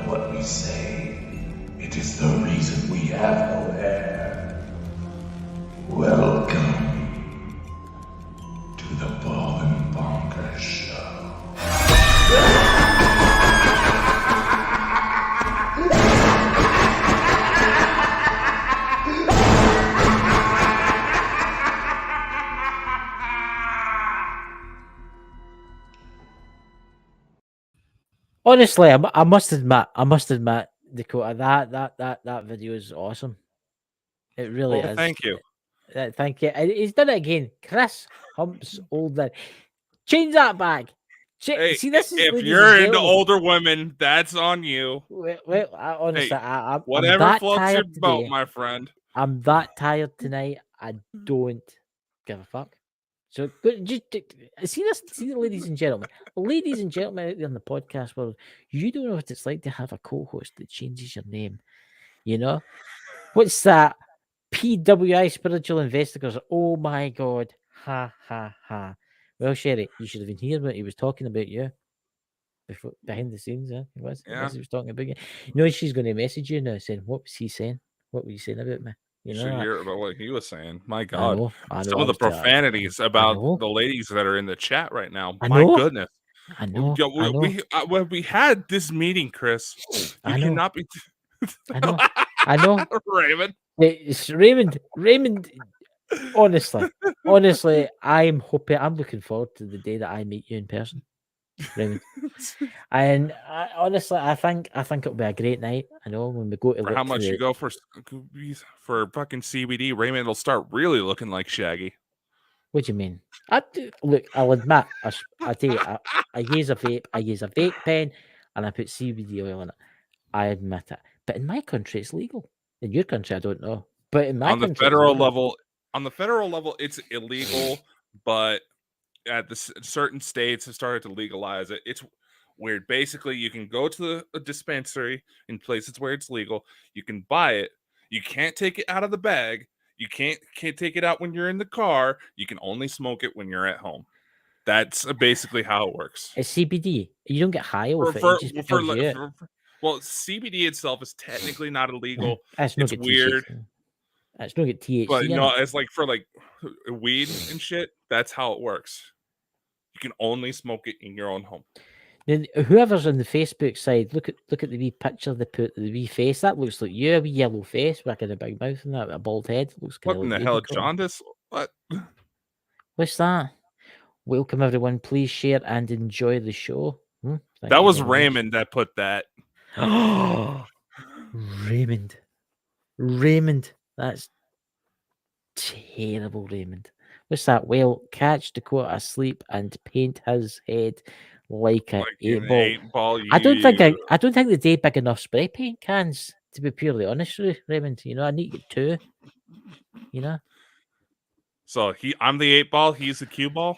what we say. It is the reason we have no hair. Welcome to the Ball and Bonkers Show. Honestly, I must admit, Dakota, that video is awesome. It really is. Thank you. Thank you. He's done it again. Chris Humps Older. Change that back. Hey, see, this is if you're into older women, that's on you. Well, honestly, hey, whatever I'm floats your boat, today. my friend. I'm that tired tonight. I don't give a fuck. So just see this, ladies and gentlemen, out there in the podcast world, you don't know what it's like to have a co-host that changes your name. You know what's that? PWI spiritual investigators. Oh my god! Ha ha ha! Well, Sherry, you should have been here when he was talking about you. Behind the scenes, he was talking about you. You know, she's going to message you now saying, "What was he saying? What were you saying about me?" You should hear about what he was saying. My God, I know. Some of the profanities about the ladies that are in the chat right now. My goodness, I know. When we had this meeting, Chris, you cannot be. I know, Raymond. It's Raymond. Honestly, I'm looking forward to the day that I meet you in person, Raymond. And honestly, I think it'll be a great night. I know when we go to for how much you go for fucking CBD, Raymond will start really looking like Shaggy. What do you mean? Look, I'll admit, I tell you, I use a vape pen, and I put CBD oil in it. I admit it. But in my country, it's legal. In your country, I don't know. But in my country, on the federal level, it's illegal. But at the certain states have started to legalize it. It's weird. Basically, you can go to a dispensary in places where it's legal. You can buy it. You can't take it out of the bag. You can't take it out when you're in the car. You can only smoke it when you're at home. That's basically how it works. It's CBD. You don't get high off it. Well, CBD itself is technically not illegal. It's weird. It's not get THC. But no, it's like for like weed and shit. That's how it works. You can only smoke it in your own home. Then whoever's on the Facebook side, look at the wee picture they put, the wee face. That looks like you, a wee yellow face, with a big mouth and that, a bald head. Looks what in the hell, jaundice? What? What's that? Welcome everyone. Please share and enjoy the show. That was Raymond that put that. Oh, Raymond. That's terrible, Raymond. What's that? Well, catch Dakota asleep and paint his head like an 8-ball. I don't think the day big enough spray paint cans, to be purely honest with you, Raymond. You know, I need to get 2. You know. So I'm the 8-ball, he's the cue ball.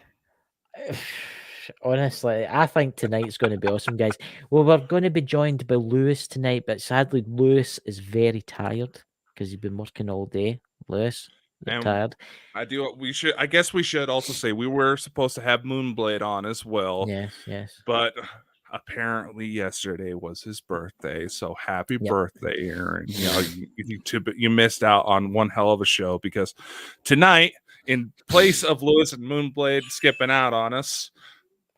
Honestly, I think tonight's going to be awesome, guys. Well, we're going to be joined by Lewis tonight, but sadly, Lewis is very tired because he's been working all day. Lewis, you're tired. I guess we should also say we were supposed to have Moonblade on as well. Yes. But apparently yesterday was his birthday, so happy birthday, Aaron. You know, you missed out on one hell of a show because tonight, in place of Lewis and Moonblade skipping out on us,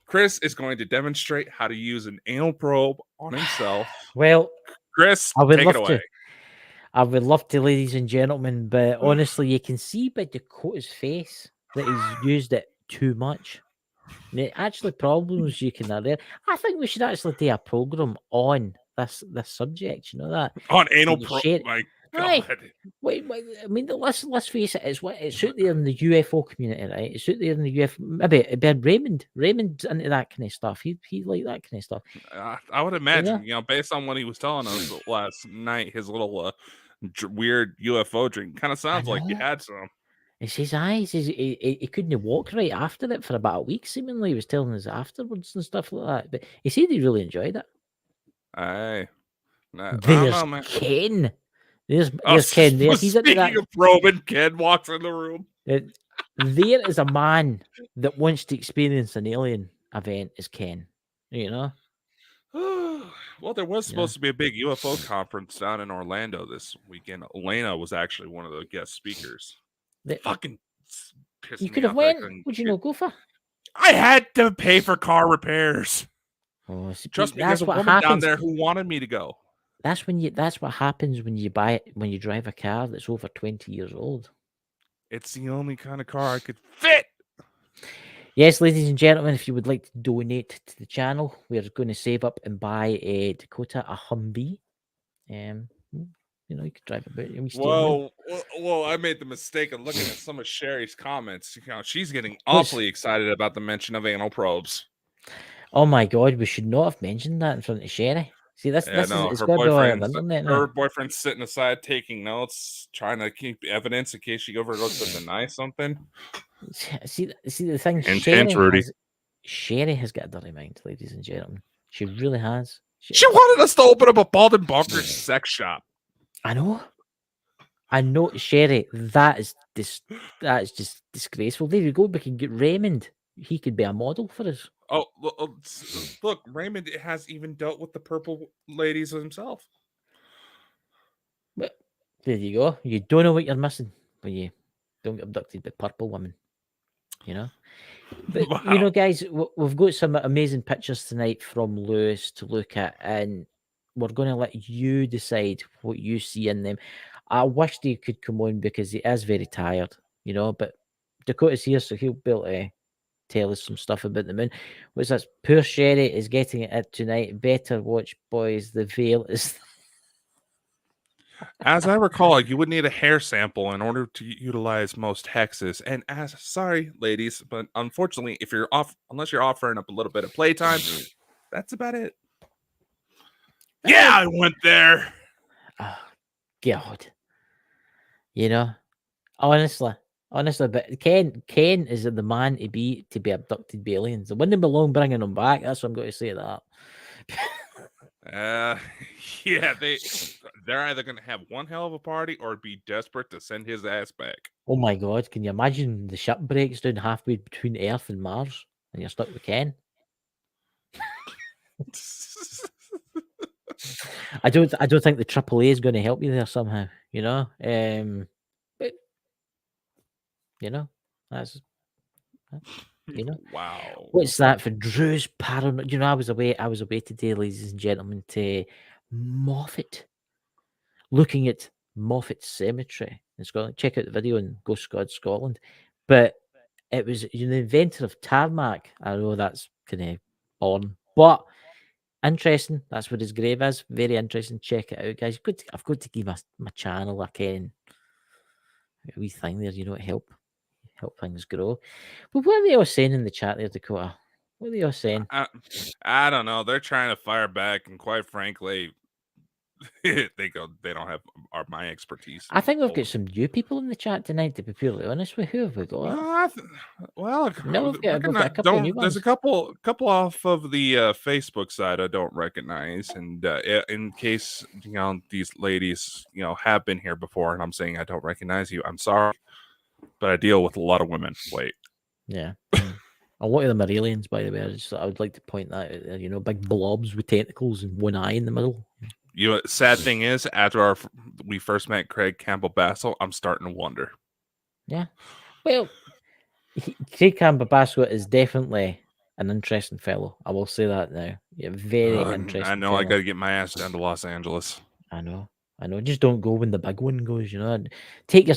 Chris is going to demonstrate how to use an anal probe on himself. Well, Chris, take it away. I would love to, ladies and gentlemen, but honestly, you can see by Dakota's face that he's used it too much. The actually problems you can have there. I think we should actually do a program on this subject. You know that on anal probe. My God. Wait, I mean, let's face it. It's out there in the UFO community, right? It's out there in the UFO. Maybe it'd be Raymond. Raymond's into that kind of stuff. He like that kind of stuff. I would imagine, you know, based on what he was telling us last night, his little weird UFO drink kind of sounds like you had some. It's his eyes. He couldn't walk right after it for about a week. Seemingly, he was telling us afterwards and stuff like that. But he said he really enjoyed it. Aye. There's Ken. There's Ken there. He's speaking of probing, Ken walks in the room. There is a man that wants to experience an alien event. Is Ken? You know. Well, there was supposed to be a big UFO conference down in Orlando this weekend. Elena was actually one of the guest speakers. Fucking pissed You me could have off that I went. couldn't Would you get- not go for? I had to pay for car repairs. Oh, see, Trust me, that's there's a what woman down happens. there who wanted me to go. That's what happens when you drive a car that's over 20 years old. It's the only kind of car I could fit. Yes, ladies and gentlemen, if you would like to donate to the channel, we're going to save up and buy a Dakota, a Humvee. You know, you could drive about. We steal money. Whoa! I made the mistake of looking at some of Sherry's comments. You know, she's getting awfully excited about the mention of anal probes. Oh my God, we should not have mentioned that in front of Sherry. See, it's got to be all over the internet now. Her boyfriend's sitting aside taking notes, trying to keep evidence in case she ever goes to deny something. See the thing. Intense, Rudy. Sherry has got a dirty mind, ladies and gentlemen. She really has. She wanted us to open up a Bald and Bonkers sex shop. I know, Sherry. That is just disgraceful. There you go. We can get Raymond. He could be a model for us. Oh, look, Raymond has even dealt with the purple ladies himself. But there you go. You don't know what you're missing when you don't get abducted by purple women. You know. But Wow. you know, guys, we've got some amazing pictures tonight from Lewis to look at, and we're going to let you decide what you see in them. I wish he could come on because he is very tired, you know. But Dakota's here, so he'll be able to tell us some stuff about the moon. What's this? Poor Sherry is getting it tonight. Better watch, boys. The veil is. As I recall, you would need a hair sample in order to utilize most hexes. And sorry, ladies, but unfortunately, unless you're offering up a little bit of playtime, that's about it. Yeah, I went there. Oh, God. You know, honestly, but Ken is the man to be abducted by aliens. It wouldn't be long bringing him back. That's what I'm going to say to that. Yeah, they're either going to have one hell of a party or be desperate to send his ass back. Oh my God, can you imagine the ship breaks down halfway between Earth and Mars and you're stuck with Ken? I don't think the AAA is going to help you there somehow, you know. But you know, that's you know. Wow. What's that for Drew's paranoid? You know, I was away today, ladies and gentlemen, to Moffat. Looking at Moffat's cemetery in Scotland. Check out the video on Ghost God Scotland. But it was the inventor of tarmac. I know that's kind of on, but interesting. That's what his grave is. Very interesting. Check it out, guys. I've got to give my channel a wee thing there, you know, help things grow. But what are they all saying in the chat there, Dakota? What are they all saying? I don't know. They're trying to fire back, and quite frankly, they don't have my expertise. I think we've got some new people in the chat tonight, to be purely honest with. Who have we got? Well, no, we've got a couple of new ones. There's a couple off of the Facebook side I don't recognize, and in case these ladies have been here before, and I'm saying I don't recognize you, I'm sorry, but I deal with a lot of women. Wait, yeah. A lot of them are aliens, by the way. I would like to point that out there. You know, big blobs with tentacles and one eye in the middle. Sad thing is, after we first met Craig Campbell Bassel, I'm starting to wonder. Yeah. Well, Craig Campbell Bassel is definitely an interesting fellow. I will say that now. Yeah, very interesting. I know. Fellow. I got to get my ass down to Los Angeles. I know. Just don't go when the big one goes. You know, take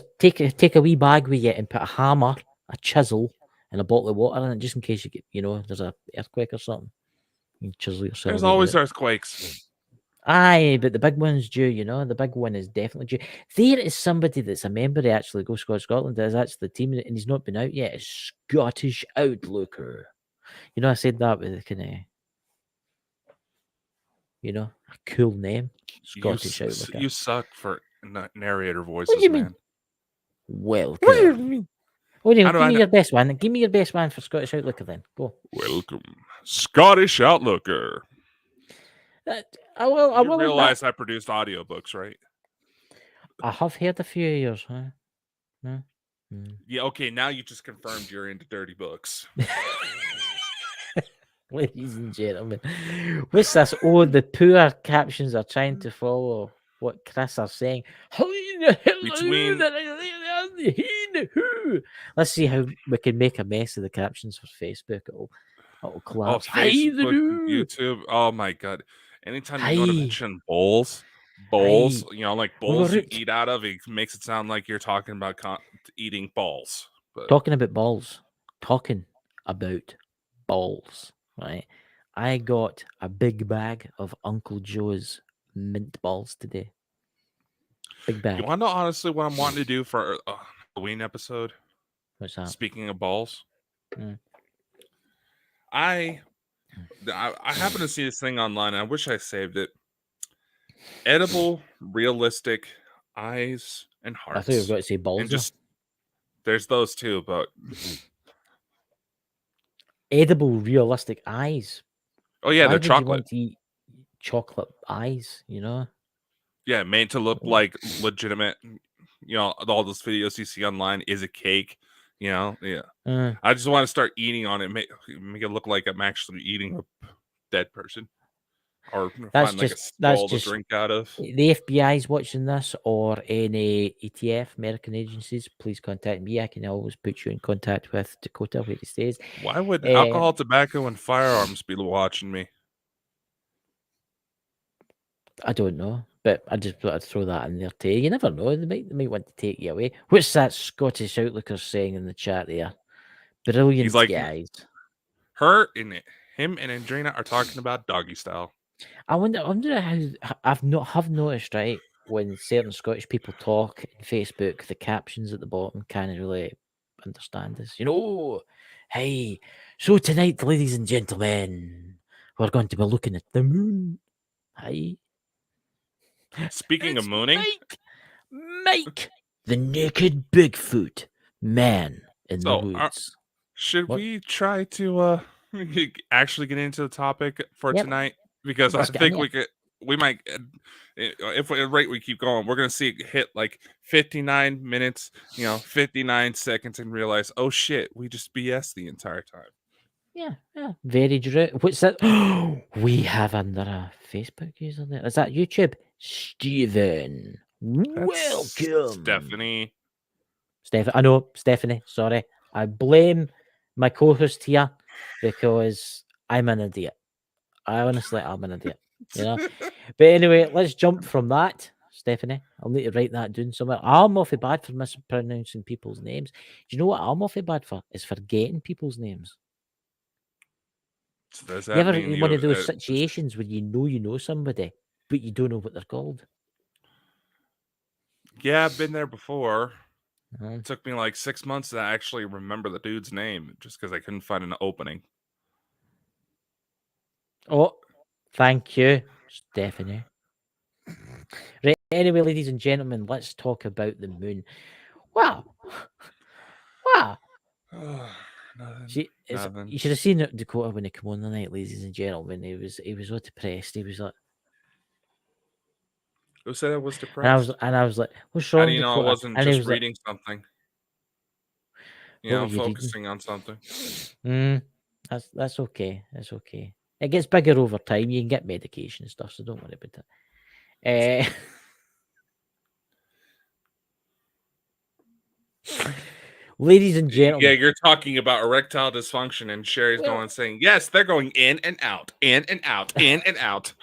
a wee bag with you and put a hammer, a chisel, and a bottle of water in it, just in case you get there's a earthquake or something. You chisel yourself. There's always earthquakes. Aye, but the big one's due, the big one is definitely due. There is somebody that's a member of actually Go Scotland, that is actually the team, and he's not been out yet. It's Scottish Outlooker. I said that with a kind of, a cool name. Scottish Outlooker. You suck for narrator voices, what do you man. mean? Welcome. What do you mean? Give me your best one. Give me your best one for Scottish Outlooker then. Go. Welcome. Scottish Outlooker. I realize I produced audiobooks, right? I have heard a few of yours, huh? No? Yeah, okay, now you just confirmed you're into dirty books. Ladies and gentlemen, what's this? Oh, the poor captions are trying to follow what Chris are saying. Between- Let's see how we can make a mess of the captions for Facebook. It'll collapse. Facebook, YouTube. Oh my god! Anytime you go to Hi. mention bowls, Hi. you know, like We were bowls you root- eat out of, it makes it sound like you're talking about eating balls. But Talking about balls. Talking about balls. Right. I got a big bag of Uncle Joe's mint balls today. Big bag. you want to know honestly what I'm wanting to do for a Halloween episode? What's that? Speaking of balls, Mm. I happen to see this thing online. And I wish I saved it. Edible, realistic eyes and I thought you were hearts, going to say balls. and just there's those too. But Edible, realistic eyes. oh yeah, Why they're would you chocolate. want to eat chocolate eyes? You know. Yeah, made to look like legitimate. You know, all those videos you see online is a cake. You know, yeah. I just want to start eating on it, make it look like I'm actually eating a dead person, or That's find like a just that's skull to just drink out of. the FBI's watching this, or any ETF American agencies. Please contact me. I can always put you in contact with Dakota where he stays. Why would alcohol, tobacco, and firearms be watching me? I don't know, but I just thought I'd throw that in there too. You never know; they might want to take you away. What's that Scottish Outlooker saying in the chat there? Brilliant, He's like, guys. her and him and Andrina are talking about doggy style. I wonder how have noticed, right, when certain Scottish people talk in Facebook, the captions at the bottom can't really understand this. You know, hey, so tonight, ladies and gentlemen, we're going to be looking at the moon. Hi. Speaking of It's mooning, Mike, the naked Bigfoot man in the so woods. should What? we try to actually get into the topic for Yep. tonight? Because Let's I get think in it. we might, if at the rate we keep going, we're gonna see it hit like 59 minutes, 59 seconds, and realize, oh shit, we just BS the entire time. Yeah, very true. What's that? We have another Facebook user there. Is that YouTube? Steven. That's Welcome. Stephanie. I know, Stephanie. Sorry. I blame my co host here because I'm an idiot. I'm an idiot. You know? But anyway, let's jump from that. Stephanie, I'll need to write that down somewhere. I'm awfully bad for mispronouncing people's names. Do you know what I'm awfully bad for? Is forgetting people's names. So does You that ever mean in one you? of those situations where you know somebody, but you don't know what they're called? Yeah, I've been there before. Uh, It took me like 6 months to actually remember the dude's name, just because I couldn't find an opening. Oh, thank you, Stephanie. Right, anyway, ladies and gentlemen, let's talk about the moon. Wow. Nothing. Nothing. You should have seen Dakota when he came on the night, ladies and gentlemen. He was all depressed. He was like, Who said I was depressed? and I was like, what's How wrong, do you know I Dakota? wasn't And he just was like, reading something? what were you reading? Focusing on something. That's okay. That's okay. It gets bigger over time. You can get medication and stuff, so don't worry about it. Ladies and Yeah, gentlemen, you're talking about erectile dysfunction, and Sherry's going saying, yes, they're going in and out, in and out, in and out.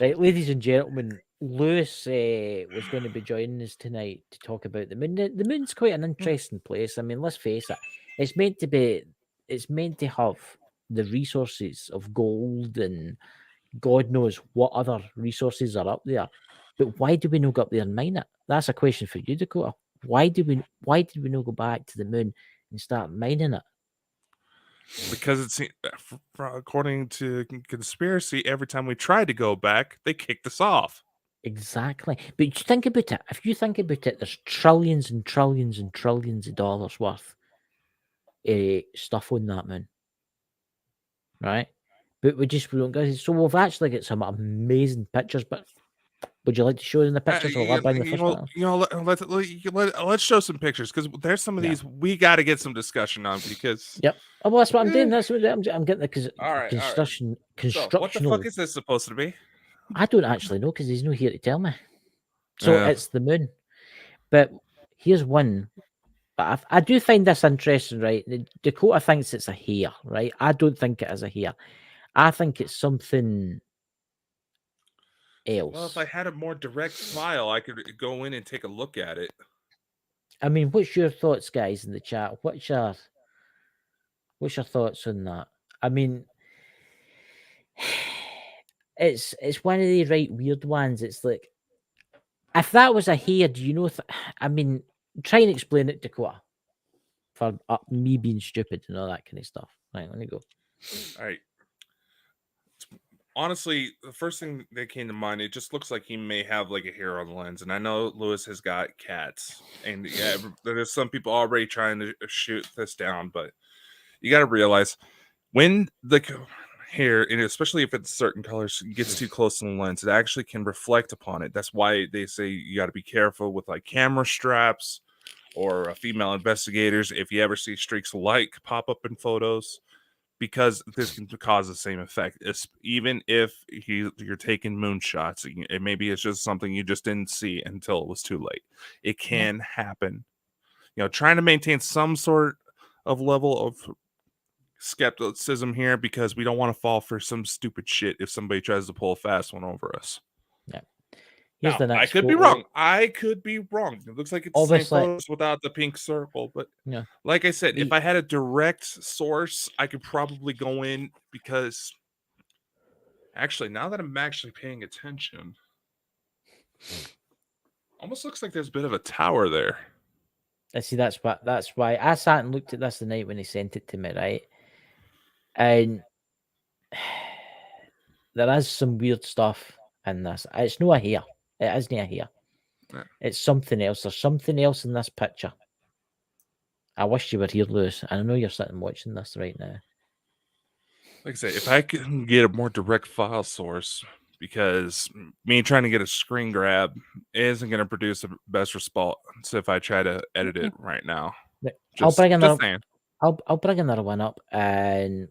right, ladies and gentlemen, Lewis was going to be joining us tonight to talk about the moon. The moon's quite an interesting place. I mean, let's face it, it's meant to have the resources of gold and God knows what other resources are up there. But why do we not go up there and mine it? That's a question for you, Dakota. Why did we not go back to the moon and start mining it? Because it's according to conspiracy, every time we tried to go back, they kicked us off. Exactly. But you think about it. If you think about it, there's trillions and trillions and trillions of dollars worth stuff on that moon. Right? But we don't get it. So we've actually got some amazing pictures, but Would you like to show them the pictures, or will I bring the first one? Let's show some pictures, because there's some of these we got to get some discussion on, because Yep. Oh, well, that's what I'm doing. That's what I'm getting the all right. construction. So what the fuck is this supposed to be? I don't actually know, because he's not here to tell me. So Yeah. it's the moon. But here's one. But I do find this interesting, right? Dakota thinks it's a hair, right? I don't think it is a hair. I think it's something else. Well, if I had a more direct file, I could go in and take a look at it. I mean, what's your thoughts, guys, in the chat? What's your thoughts on that? I mean, it's one of the right weird ones. It's like, if that was a hair, do you know? I mean, try and explain it, Dakota, for me being stupid and all that kind of stuff. Right, let me go. All right. Honestly, the first thing that came to mind, it just looks like he may have like a hair on the lens. And I know Lewis has got cats, and yeah, there's some people already trying to shoot this down, but you got to realize when the hair, and especially if it's certain colors, gets too close to the lens, it actually can reflect upon it. That's why they say you got to be careful with like camera straps or female investigators if you ever see streaks of light pop up in photos, because this can cause the same effect. Even if you're taking moonshots, it maybe it's just something you just didn't see until it was too late. It can happen. Trying to maintain some sort of level of skepticism here, because we don't want to fall for some stupid shit if somebody tries to pull a fast one over us. Yeah. Here's Now, the next I could be wrong. It looks like it's the same photos without the pink circle, but yeah. Like I said, if I had a direct source, I could probably go in, because actually, now that I'm actually paying attention, almost looks like there's a bit of a tower there. I see. That's why I sat and looked at this the night when he sent it to me, right? And there is some weird stuff in this. It's not a hair. It isn't a hair. Yeah. It's something else. There's something else in this picture. I wish you were here, Lewis. I know you're sitting watching this right now. Like I say, if I can get a more direct file source, because me trying to get a screen grab isn't going to produce the best response if I try to edit it right now. I'll bring another one up and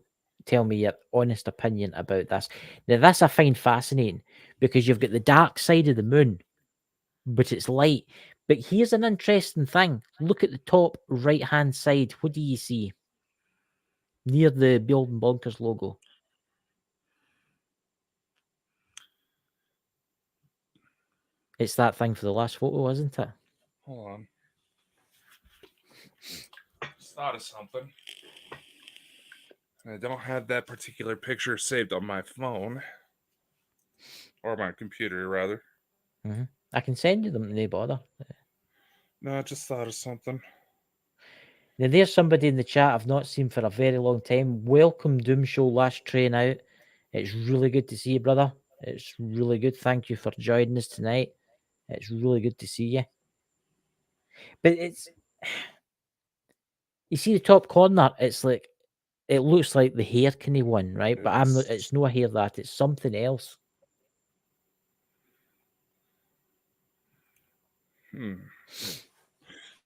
tell me your honest opinion about this. Now, this I find fascinating, because you've got the dark side of the moon, but it's light. But here's an interesting thing. Look at the top right-hand side. What do you see? Near the Building Bonkers logo. It's that thing for the last photo, isn't it? Hold on. Just thought of something. I don't have that particular picture saved on my phone. Or my computer, rather. Mm-hmm. I can send you them, no bother. No, I just thought of something. Now, there's somebody in the chat I've not seen for a very long time. Welcome, Doom Show Last Train Out. It's really good to see you, brother. It's really good. Thank you for joining us tonight. It's really good to see you. But it's... You see the top corner? It's like... It looks like the hair kind of one, right? But I'm not... It's no hair that. It's something else. I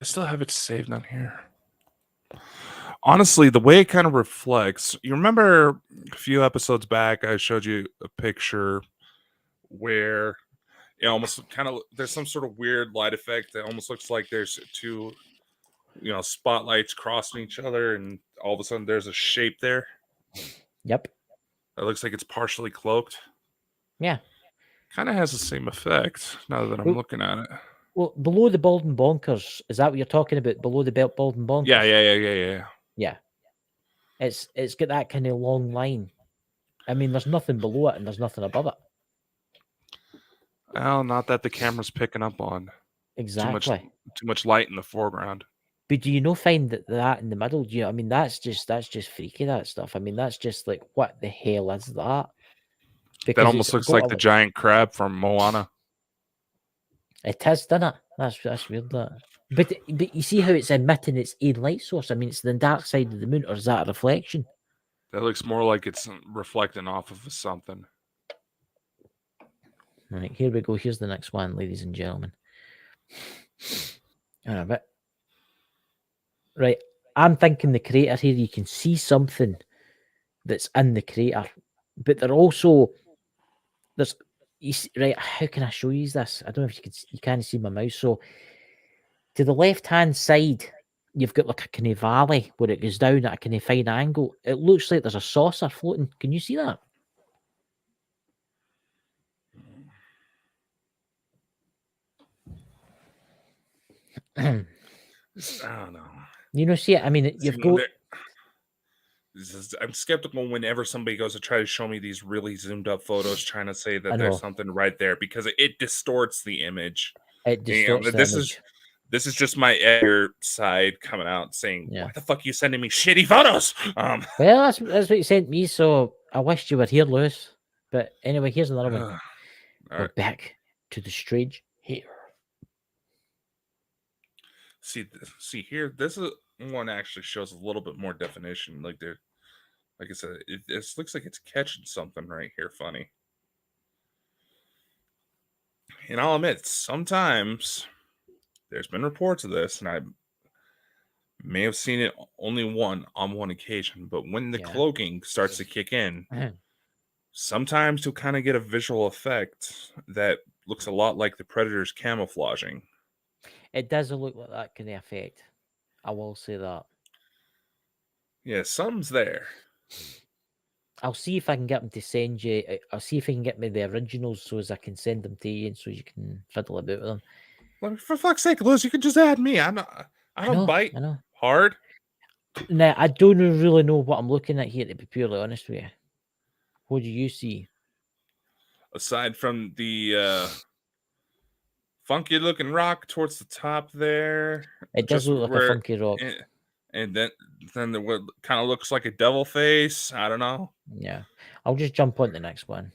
still have it saved on here. Honestly, the way it kind of reflects, you remember a few episodes back, I showed you a picture where it almost kind of, there's some sort of weird light effect that almost looks like there's two, spotlights crossing each other, and all of a sudden there's a shape there. Yep. It looks like it's partially cloaked. Yeah. Kind of has the same effect now that I'm looking at it. Well, below the Balding Bonkers, is that what you're talking about? Below the Balding Bonkers? Yeah. Yeah. It's got that kind of long line. I mean, there's nothing below it and there's nothing above it. Well, not that the camera's picking up on. Exactly. Too much light in the foreground. But do you not find that in the middle? Do you? I mean, that's just freaky, that stuff. I mean, that's just like, what the hell is that? Because that almost looks like the giant crab from Moana. It is, doesn't it? That's weird, that. But you see how it's emitting its own light source? I mean, it's the dark side of the moon, or is that a reflection? That looks more like it's reflecting off of something. Right, here we go. Here's the next one, ladies and gentlemen. Right, I'm thinking the crater here, you can see something that's in the crater, but they're also there's right. How can I show you this? I don't know if you can't see my mouse. So to the left hand side, you've got like a kind of valley where it goes down at a kind of fine angle. It looks like there's a saucer floating. Can you see that? I don't know. You know, see it. I mean, you've got. I'm skeptical whenever somebody goes to try to show me these really zoomed up photos, trying to say I that know. there's something right there because it distorts the image. It distorts the image. This is just my editor side coming out saying, Yeah. "Why the fuck are you sending me shitty photos?" Well, that's what you sent me. So I wished you were here, Lewis. But anyway, here's another one. We're back to the strange here. See here. This is one actually shows a little bit more definition. Like I said, this looks like it's catching something right here. Funny. And I'll admit, sometimes there's been reports of this, and I may have seen it only on one occasion. But when the cloaking starts to kick in, sometimes you'll kind of get a visual effect that looks a lot like the Predator's camouflaging. It doesn't look like that kind of effect. I will say that. Yeah, something's there. I'll see if I can get them to send you. I'll see if I can get me the originals so as I can send them to you, and so you can fiddle about with them. Well, for fuck's sake, Liz, you can just add me. I don't bite hard. Now I don't really know what I'm looking at here. To be purely honest with you, what do you see? Aside from the funky looking rock towards the top there, it does look like a funky rock. And then what kind of looks like a devil face. I don't know. Yeah, I'll just jump on the next one.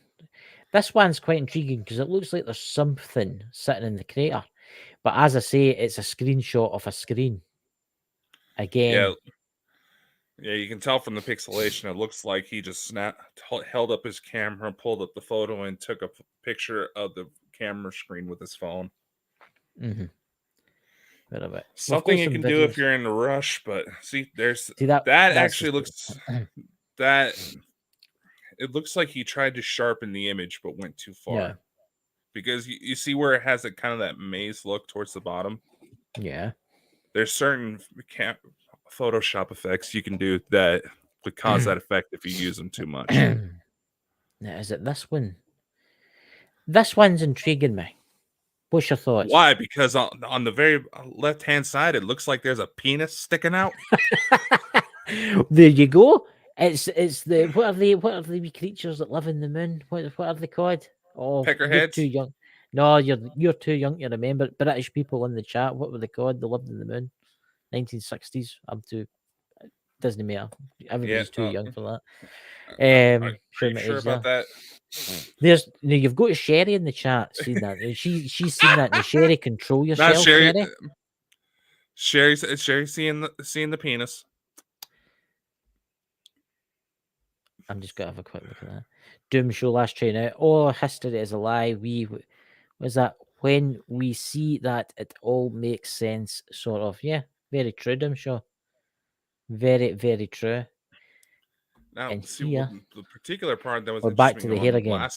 This one's quite intriguing because it looks like there's something sitting in the crater, but as I say, it's a screenshot of a screen. Again, yeah, you can tell from the pixelation. It looks like he just held up his camera, pulled up the photo, and took a picture of the camera screen with his phone. Mm-hmm. Something you can do if you're in a rush, but that actually looks that it looks like he tried to sharpen the image but went too far. Yeah. Because you see where it has kind of that maze look towards the bottom. Yeah. There's certain Photoshop effects you can do that would cause that effect if you use them too much. Now, is it this one? This one's intriguing me. What's your thoughts? Why? Because on the very left-hand side, it looks like there's a penis sticking out. There you go. It's the what are the wee creatures that live in the moon? What are they called? Oh, Peckerheads. You're too young. No, you're too young to remember. British people in the chat. What were they called? They lived in the moon. 1960s. I'm too. Doesn't matter. Everybody's too young for that. I'm pretty sure about that. You've got Sherry in the chat. Seen that? She's seen that. Sherry, control yourself. Not Sherry. Sherry seeing the penis. I'm just gonna have a quick look at that. Doom Show last train out. Oh, history is a lie. Was that when we see that it all makes sense, sort of. Yeah, very true, Doom Show. Very, very true. Now, the particular part that was we're back to the hair again.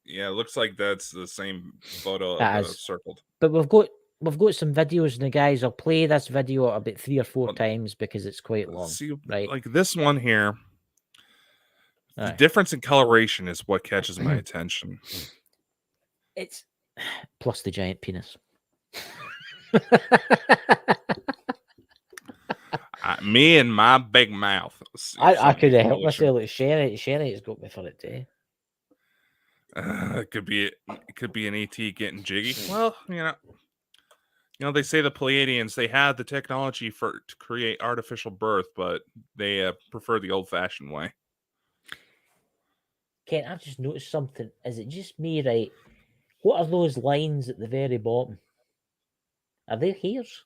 Yeah, it looks like that's the same photo circled. But we've got some videos, and the guys, I'll play this video about 3 or 4 times because it's quite long. See, right? Like this one here. The difference in coloration is what catches my attention. It's plus the giant penis. Me and my big mouth. I could have helped myself. Like Sherry has got me for it too. It could be an ET getting jiggy. Well, you know, they say the Pleiadians, they had the technology to create artificial birth, but they prefer the old-fashioned way. Ken, I've just noticed something. Is it just me, right? What are those lines at the very bottom? Are they hairs?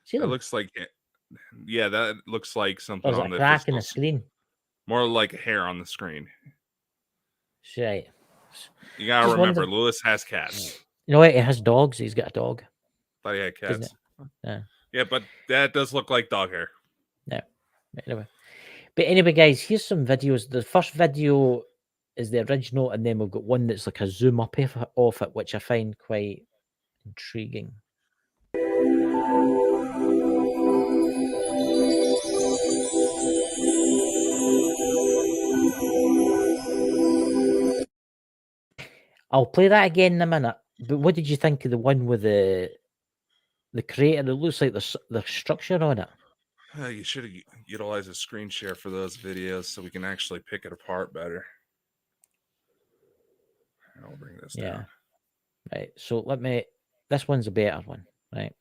See them? It looks like, yeah, that looks like something on the crack in the screen. More like a hair on the screen. Right. You gotta Just remember, wondered- Lewis has cats. You know what? He has dogs. He's got a dog. Thought he had Doesn't cats. Yeah. Yeah, but that does look like dog hair. No. Anyway, guys, here's some videos. The first video is the original, and then we've got one that's like a zoom up off it, which I find quite intriguing. I'll play that again in a minute. But what did you think of the one with the crater? It looks like the structure on it. You should have utilized a screen share for those videos so we can actually pick it apart better. I'll bring this down. Right. So this one's a better one, right?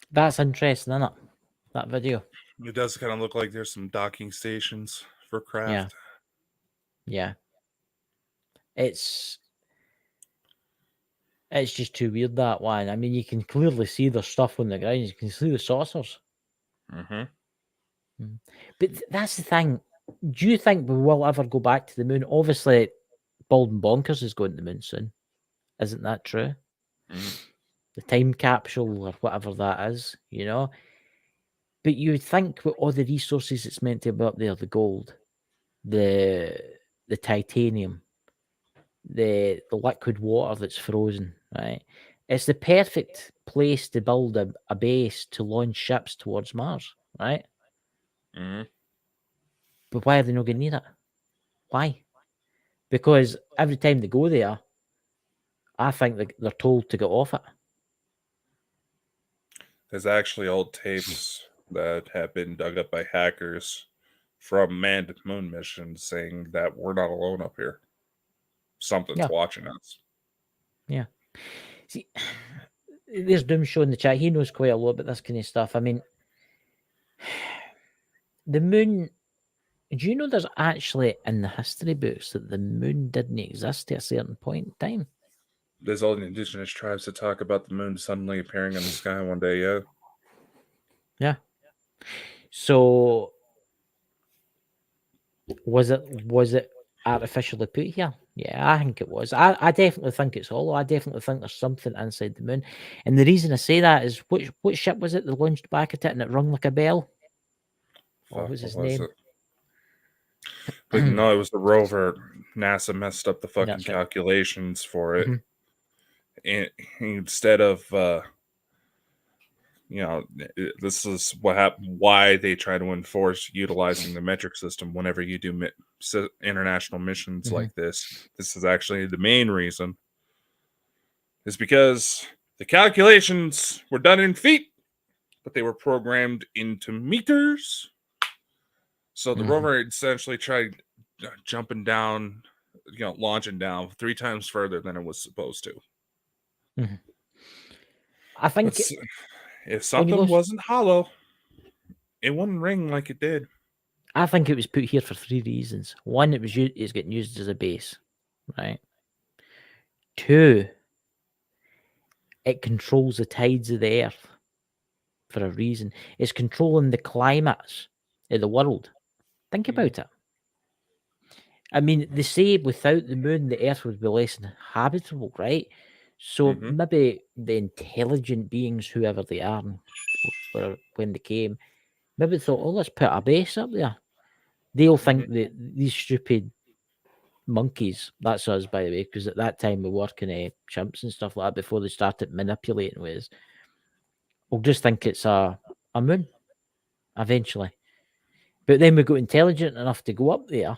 That's interesting, isn't it? That video. It does kind of look like there's some docking stations for craft. Yeah. It's just too weird, that one. I mean, you can clearly see the stuff on the ground. You can see the saucers. Mm-hmm. But that's the thing. Do you think we will ever go back to the moon? Obviously, Bald and Bonkers is going to the moon soon. Isn't that true? Mm. The time capsule or whatever that is, you know? But you would think with all the resources it's meant to be up there, the gold, the titanium, the liquid water that's frozen, right? It's the perfect place to build a base to launch ships towards Mars, right? Mm-hmm. But why are they not going to need it? Why? Because every time they go there, I think they're told to get off it. There's actually old tapes that have been dug up by hackers from manned moon missions saying that we're not alone up here. Something's watching us. Yeah. See, there's Doom Show in the chat. He knows quite a lot about this kind of stuff. I mean, the moon. Do you know there's actually in the history books that the moon didn't exist at a certain point in time? There's all the indigenous tribes that talk about the moon suddenly appearing in the sky one day, yeah. Yeah. So was it artificially put here? Yeah, I think it was. I definitely think it's hollow. I definitely think there's something inside the moon. And the reason I say that is which ship was it that launched back at it and it rung like a bell? What was his name? It? But no, it was the rover. NASA messed up the fucking That's right. calculations for it. And instead of this is what happened. Why they try to enforce utilizing the metric system whenever you do international missions like this. This is actually the main reason. Is because the calculations were done in feet, but they were programmed into meters. So the rover essentially tried jumping down, launching down 3 times further than it was supposed to. I think if something wasn't hollow, it wouldn't ring like it did. I think it was put here for 3 reasons. One, it's getting used as a base, right? 2, it controls the tides of the earth for a reason. It's controlling the climates of the world. Think about it. I mean, they say without the moon, the earth would be less habitable, right? So maybe the intelligent beings, whoever they are, when they came, maybe thought, oh, let's put a base up there. They'll think that these stupid monkeys, that's us, by the way, because at that time we were kind of chimps and stuff like that before they started manipulating ways. We'll just think it's a moon eventually. But then we got intelligent enough to go up there,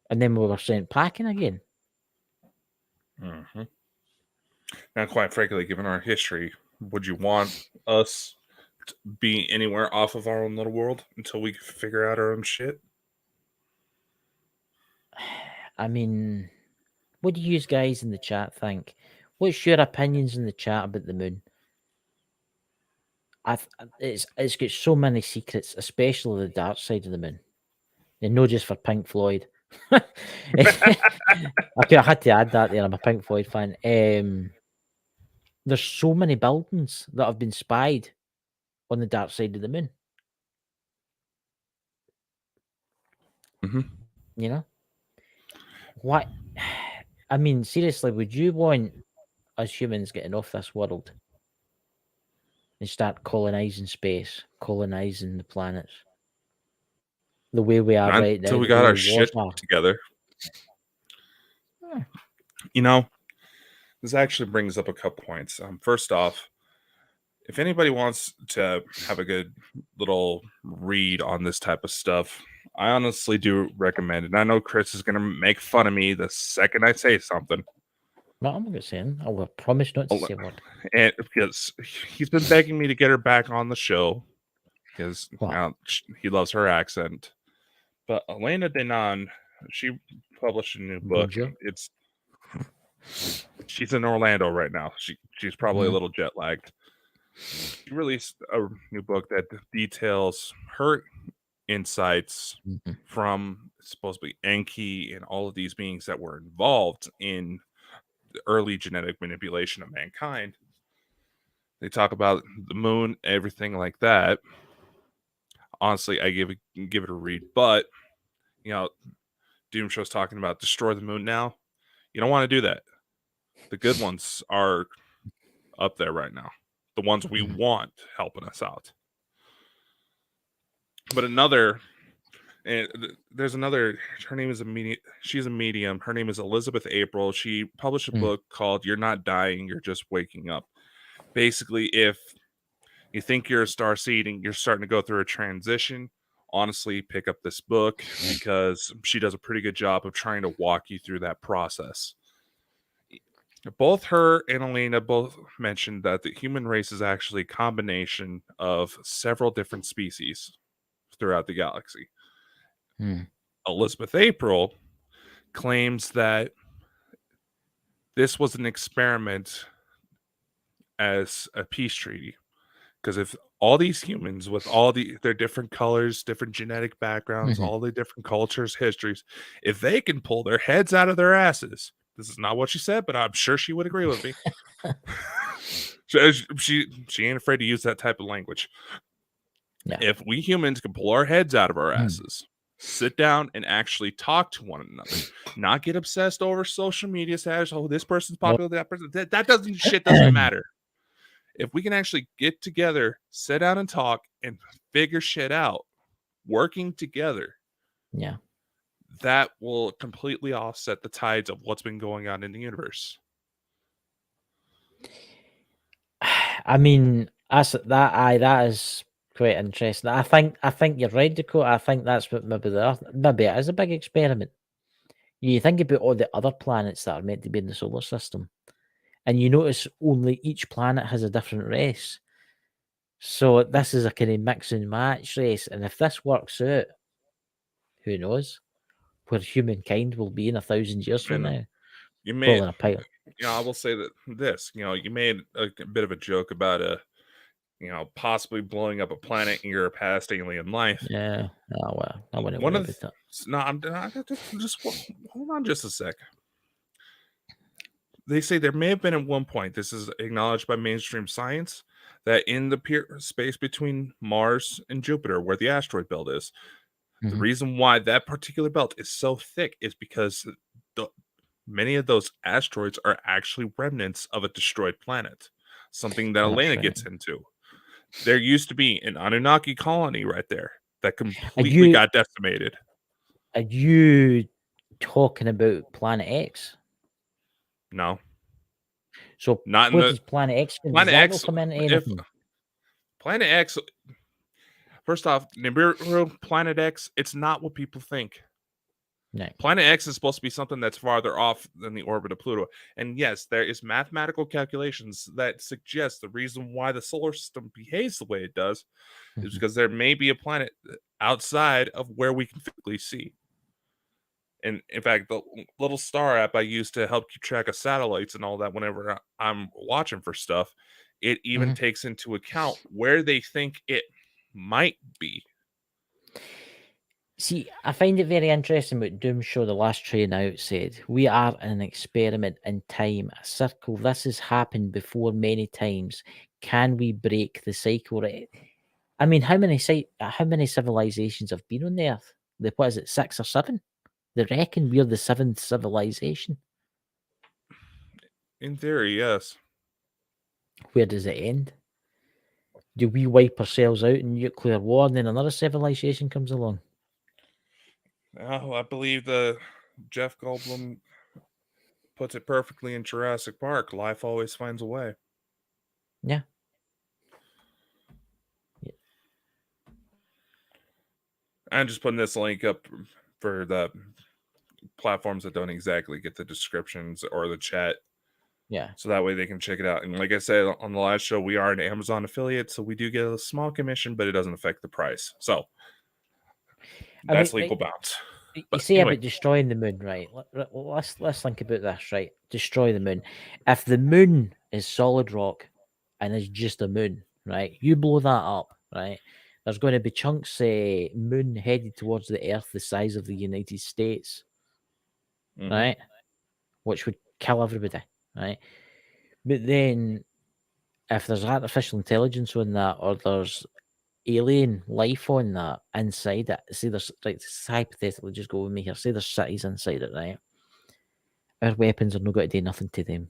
and then we were sent packing again. Now, quite frankly, given our history, would you want us to be anywhere off of our own little world until we figure out our own shit? I mean, what do you guys in the chat think? What's your opinions in the chat about the moon? It's got so many secrets, especially the dark side of the moon, and not just for Pink Floyd. I had to add that there. I'm a Pink Floyd fan. There's so many buildings that have been spied on the dark side of the moon. You know what? I mean, seriously, would you want us humans getting off this world and start colonizing space, colonizing the planets, the way we are Not right now? until we the got way our the shit wars are? together. You know, this actually brings up a couple points. First off, if anybody wants to have a good little read on this type of stuff, I honestly do recommend it. And I know Chris is going to make fun of me the second I say something. No, I'm not saying. I will promise not to say a word. And because he's been begging me to get her back on the show because he loves her accent. But Elena Denon, she published a new book. She's in Orlando right now. She's probably a little jet lagged. She released a new book that details her insights from supposedly Enki and all of these beings that were involved in the early genetic manipulation of mankind. They talk about the moon, everything like that. Honestly, I give it a read, but you know, Doom Show's talking about destroy the moon now. You don't want to do that. The good ones are up there right now. The ones we want helping us out. But there's another, her name is she's a medium. Her name is Elizabeth April. She published a book called You're Not Dying, You're Just Waking Up. Basically, if you think you're a starseed and you're starting to go through a transition, honestly, pick up this book because she does a pretty good job of trying to walk you through that process. Both her and Elena both mentioned that the human race is actually a combination of several different species throughout the galaxy. Elizabeth April claims that this was an experiment as a peace treaty. Because if all these humans with all their different colors, different genetic backgrounds, all the different cultures, histories, if they can pull their heads out of their asses, this is not what she said, but I'm sure she would agree with me. She ain't afraid to use that type of language. Yeah. If we humans can pull our heads out of our asses, sit down and actually talk to one another, not get obsessed over social media status. Oh, this person's popular, that person. That doesn't matter. If we can actually get together, sit down and talk and figure shit out, working together, that will completely offset the tides of what's been going on in the universe. I mean, that is quite interesting. I think you're right, Dakota. I think that's what maybe it is a big experiment. You think about all the other planets that are meant to be in the solar system, and you notice only each planet has a different race. So this is a kind of mix and match race, and if this works out, who knows where humankind will be in 1,000 years from now? I will say that you made a bit of a joke about possibly blowing up a planet in your past alien life. Yeah. Oh well, I wouldn't worry about that. No, I'm just hold on just a sec. They say there may have been at one point, this is acknowledged by mainstream science, that in the space between Mars and Jupiter, where the asteroid belt is, the reason why that particular belt is so thick is because many of those asteroids are actually remnants of a destroyed planet, something that Elena gets into. There used to be an Anunnaki colony right there that completely got decimated. Are you talking about Planet X? No. So not what does Planet X? Planet X come in anything? Planet X. First off, Nibiru, Planet X, it's not what people think. No. Planet X is supposed to be something that's farther off than the orbit of Pluto. And yes, there is mathematical calculations that suggest the reason why the solar system behaves the way it does is because there may be a planet outside of where we can physically see. And in fact, the little star app I use to help keep track of satellites and all that whenever I'm watching for stuff, it even Mhm. takes into account where they think it might be. See, I find it very interesting what Doom Show, The Last Train Out, said. We are an experiment in time, a circle. This has happened before many times. Can we break the cycle? Right? I mean, how many civilizations have been on the Earth? What is it, 6 or 7? They reckon we're the 7th civilization. In theory, yes. Where does it end? Do we wipe ourselves out in nuclear war and then another civilization comes along? Well, I believe the Jeff Goldblum puts it perfectly in Jurassic Park. Life always finds a way. Yeah. I'm just putting this link up for the platforms that don't exactly get the descriptions or the chat. Yeah. So that way they can check it out. And like I said on the last show, we are an Amazon affiliate, so we do get a small commission, but it doesn't affect the price. So that's legal bounce. You But say anyway, about destroying the moon, right? Let's think about this, right? Destroy the moon. If the moon is solid rock and is just a moon, right? You blow that up, right? There's going to be chunks moon headed towards the Earth the size of the United States, right? Which would kill everybody, right? But then if there's artificial intelligence on that, or there's alien life on that inside it, say there's, like, hypothetically, just go with me here, say there's cities inside it, right? Our weapons are not going to do nothing to them.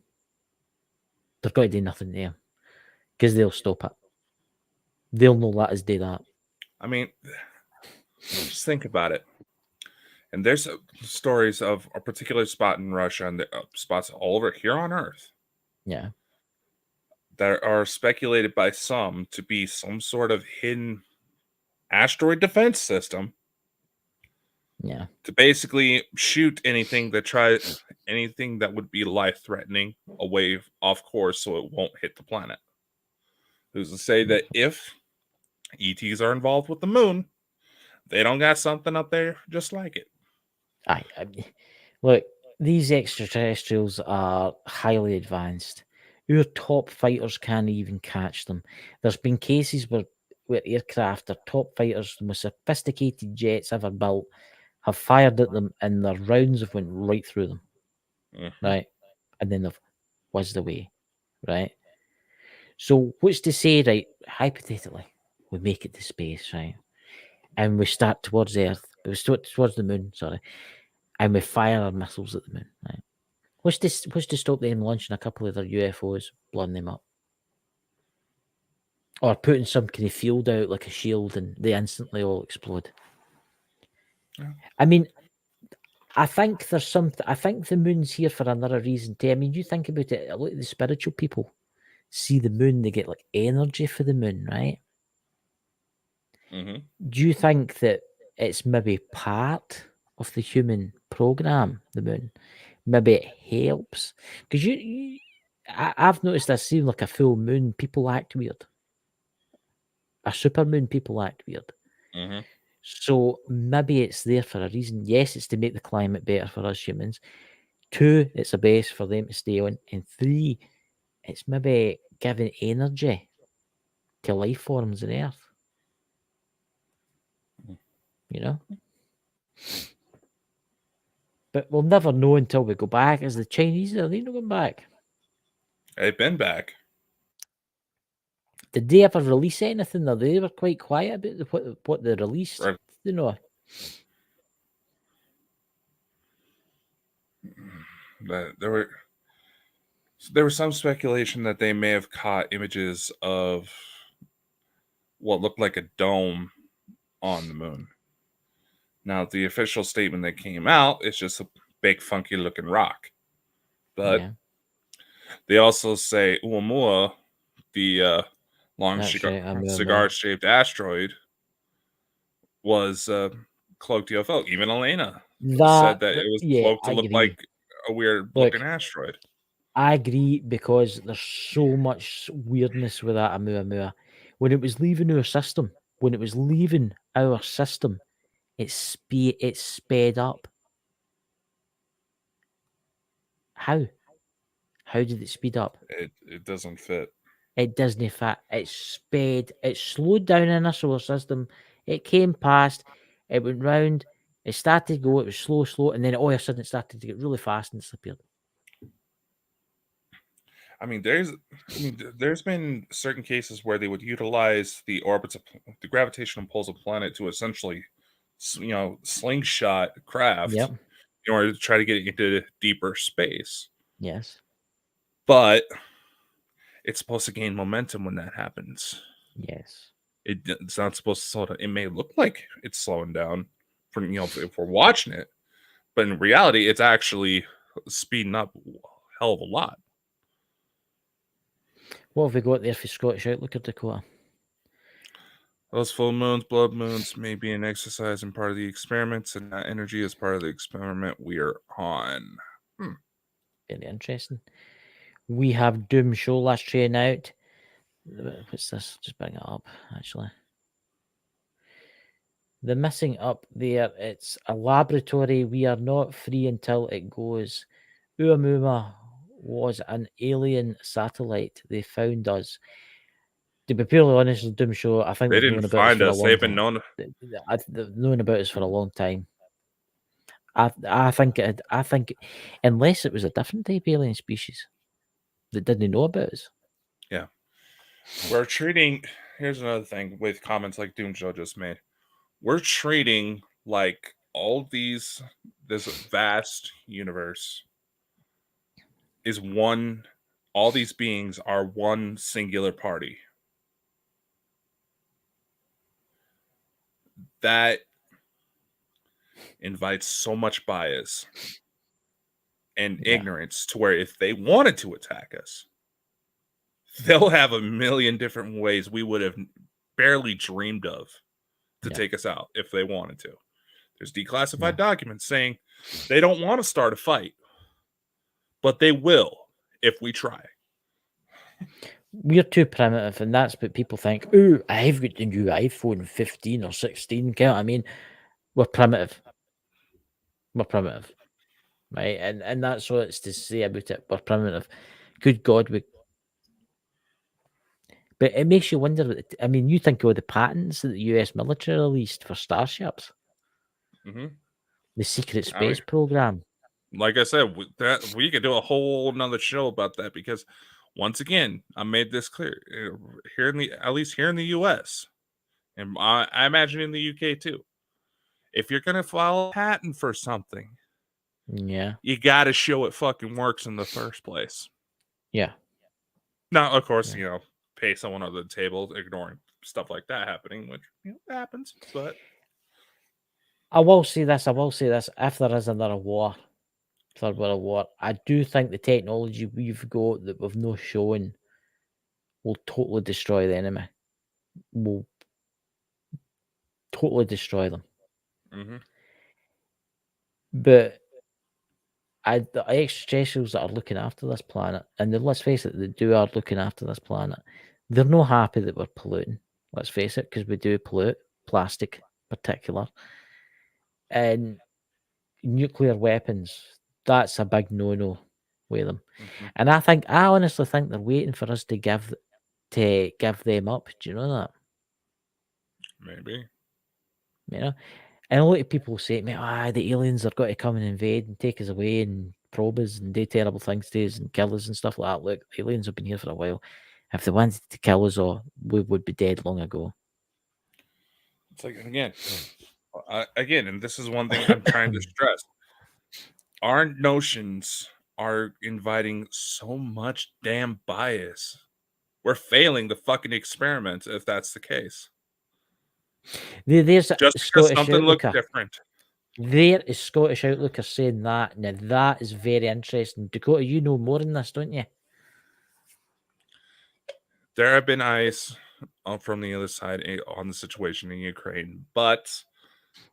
They're going to do nothing to them because they'll stop it. They'll not let us do that. I mean, just think about it. And there's stories of a particular spot in Russia and spots all over here on Earth. Yeah. That are speculated by some to be some sort of hidden asteroid defense system. Yeah. To basically shoot anything that would be life threatening away off course so it won't hit the planet. Who's to say that if ETs are involved with the moon, they don't got something up there just like it? Look, these extraterrestrials are highly advanced. Our top fighters can't even catch them. There's been cases where aircraft or top fighters, the most sophisticated jets ever built, have fired at them and their rounds have went right through them. Right? And then they've whizzed away. Right? So what's to say, right, hypothetically, we make it to space, right? And we start towards the Earth, we start towards the moon, sorry, and we fire our missiles at the moon, right? What's to stop them launching a couple of their UFOs, blowing them up? Or putting some kind of field out like a shield and they instantly all explode. Yeah. I mean, I think there's something. I think the moon's here for another reason too. I mean, you think about it. A lot of the spiritual people see the moon; they get like energy for the moon, right? Do you think that it's maybe part of the human program, the moon? Maybe it helps because I've noticed this. Seeing like a full moon, people act weird. A super moon, people act weird. So maybe it's there for a reason. Yes, it's to make the climate better for us humans. 2, it's a base for them to stay on. And 3, it's maybe giving energy to life forms on Earth. You know? But we'll never know until we go back. As the Chinese, are they not going back? They've been back. Did they ever release anything? Though they were quite quiet about what they released. Right. You know. There was some speculation that they may have caught images of what looked like a dome on the moon. Now, the official statement that came out is just a big, funky looking rock. But they also say Oumuamua, the long cigar-shaped asteroid, was cloaked UFO. Even Elena said that it was cloaked to look like a weird-looking asteroid. I agree because there's so much weirdness with that Oumuamua. When it was leaving our system, it sped up. How? How did it speed up? It doesn't fit. It doesn't fit. It sped. It slowed down in our solar system. It came past. It went round. It started to go. It was slow, slow, and then all of a sudden it started to get really fast and disappeared. I mean, there's been certain cases where they would utilize the orbits of the gravitational pulls of planet to essentially, slingshot craft Yep. in order to try to get into deeper space. Yes. But it's supposed to gain momentum when that happens. Yes. It's not supposed to slow down. It may look like it's slowing down if we're watching it, but in reality, it's actually speeding up a hell of a lot. What have we got there for Scottish Outlook or Dakota? Those full moons, blood moons may be an exercise and part of the experiments, and that energy is part of the experiment we are on. Very interesting. We have Doom Show last train out. What's this? Just bring it up, actually. The missing up there, it's a laboratory. We are not free until it goes. Uamuma was an alien satellite. They found us. To be purely honest with Doom Show, I think They they've known didn't about us find for a us. long They've been time. known. They've known about us for a long time. I think unless it was a different type of alien species that didn't know about us. Yeah. We're treating. Here's another thing with comments like Doom Joe just made. We're treating like all this vast universe is one. All these beings are one singular party. That invites so much bias and ignorance to where if they wanted to attack us, they'll have a million different ways we would have barely dreamed of to take us out if they wanted to. There's declassified documents saying they don't want to start a fight, but they will if we try. We're too primitive, and that's what people think. Oh, I've got the new iPhone 15 or 16. You know what I mean? We're primitive. We're primitive. Right? And that's all it's to say about it. We're primitive. Good God, but it makes you wonder. I mean, you think of the patents that the US military released for starships, the secret space program. Like I said, we could do a whole nother show about that because, once again, I made this clear here at least here in the US, and I imagine in the UK too. If you're gonna file a patent for something, you got to show it fucking works in the first place. Yeah. Now, of course, pay someone under the table, ignoring stuff like that happening, which happens. But I will say this. If there is another war, Third World War, I do think the technology we've got that we've not shown will totally destroy the enemy. Will totally destroy them. But the extraterrestrials that are looking after this planet, and let's face it, they are looking after this planet. They're not happy that we're polluting. Let's face it, because we do pollute, plastic, particular, and nuclear weapons. That's a big no-no with them. And I honestly think they're waiting for us to give them up. Do you know that? Maybe. And a lot of people say to me, the aliens are going to come and invade and take us away and probe us and do terrible things to us and kill us and stuff like that. Look, aliens have been here for a while. If they wanted to kill us all, we would be dead long ago. It's like, again, and this is one thing I'm trying to stress. Our notions are inviting so much damn bias. We're failing the fucking experiment if that's the case. There's just because something looks different. There is Scottish Outlook saying that. Now that is very interesting. Dakota, you know more than this, don't you? There have been eyes from the other side on the situation in Ukraine, but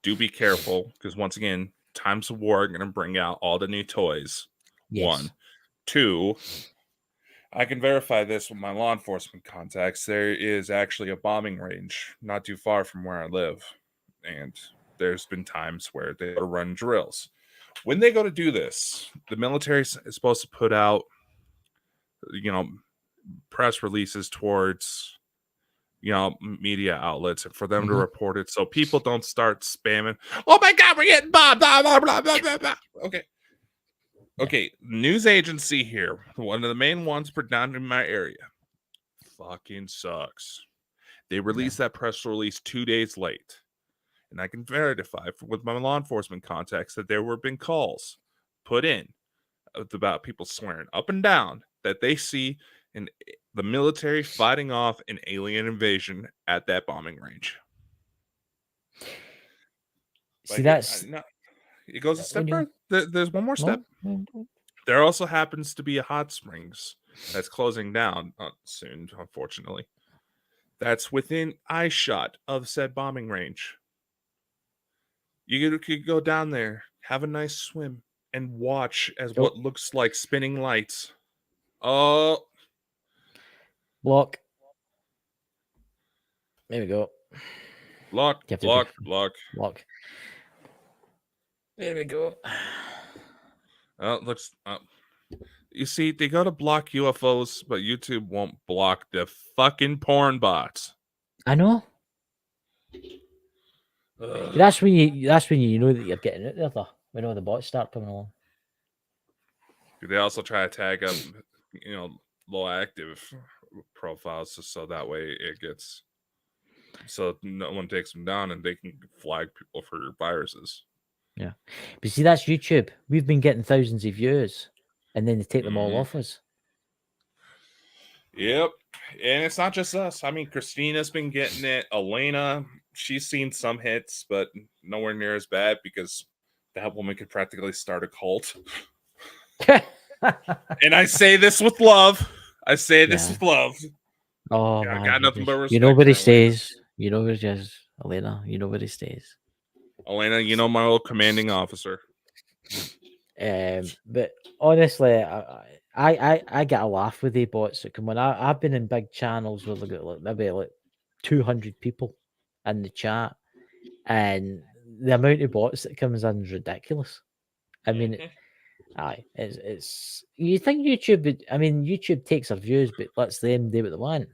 do be careful because once again, times of war are going to bring out all the new toys. Yes. 1, 2. I can verify this with my law enforcement contacts. There is actually a bombing range not too far from where I live. And there's been times where they run drills. when they go to do this, the military is supposed to put out, press releases towards, media outlets for them to report it, so people don't start spamming. Oh my God, we're getting bombed! Blah, blah, blah, blah, blah, blah. Okay. News agency here, one of the main ones down in my area, fucking sucks. They released that press release 2 days late. And I can verify with my law enforcement contacts that there were been calls put in about people swearing up and down that they see the military fighting off an alien invasion at that bombing range. See, that's it goes a step further. There's one more step. There also happens to be a hot springs that's closing down soon, unfortunately. That's within eyeshot of said bombing range. You could go down there, have a nice swim, and watch as what looks like spinning lights. Oh. Block. There we go. Block. There we go. It looks... you see, they go to block UFOs, but YouTube won't block the fucking porn bots. I know. That's when you know that you're getting it there, though. When all the bots start coming along. They also try to tag up, low active profiles, so that way it gets, so no one takes them down and they can flag people for viruses. Yeah, but see, that's YouTube. We've been getting thousands of views, and then they take them all off us. Yep, and it's not just us. I mean, Christina's been getting it. Elena, she's seen some hits, but nowhere near as bad because that woman could practically start a cult. And I say this with love. Oh, I got nothing but respect. You know where he stays. You know where he is, Elena. You know where he stays. Elena, you know my old commanding officer. But honestly, I get a laugh with the bots that come on. I've been in big channels where they got maybe 200 people in the chat, and the amount of bots that comes in is ridiculous. I mean, it's you think YouTube would, I mean, YouTube takes our views but lets them do what they want.